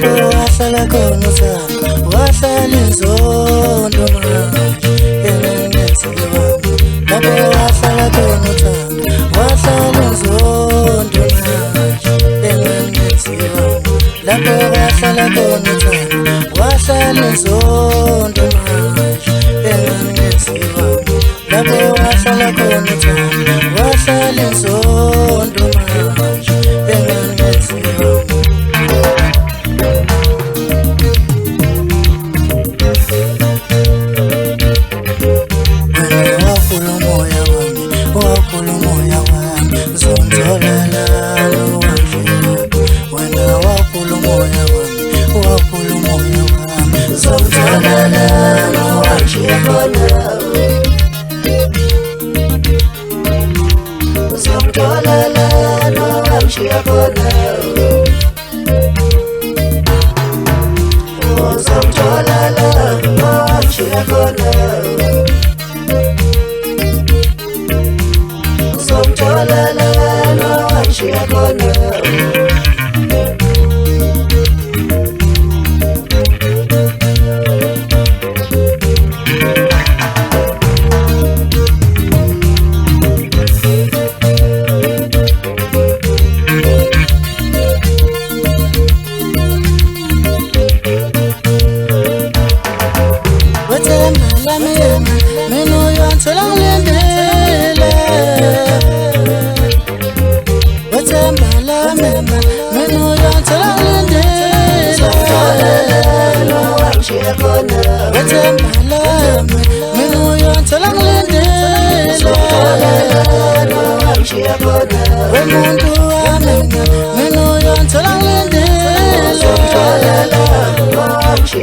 lapho wahlala khona uthando wahlala inzondo manje engenziwe wami lapho wahlala khona uthando wahlala inzondo manje engenziwe wami lapho wahlala khona uthando wahlala inzondo manje engenziwe wami lapho wahlala khona uthando wahlala inzondo manje engenziwe wami. She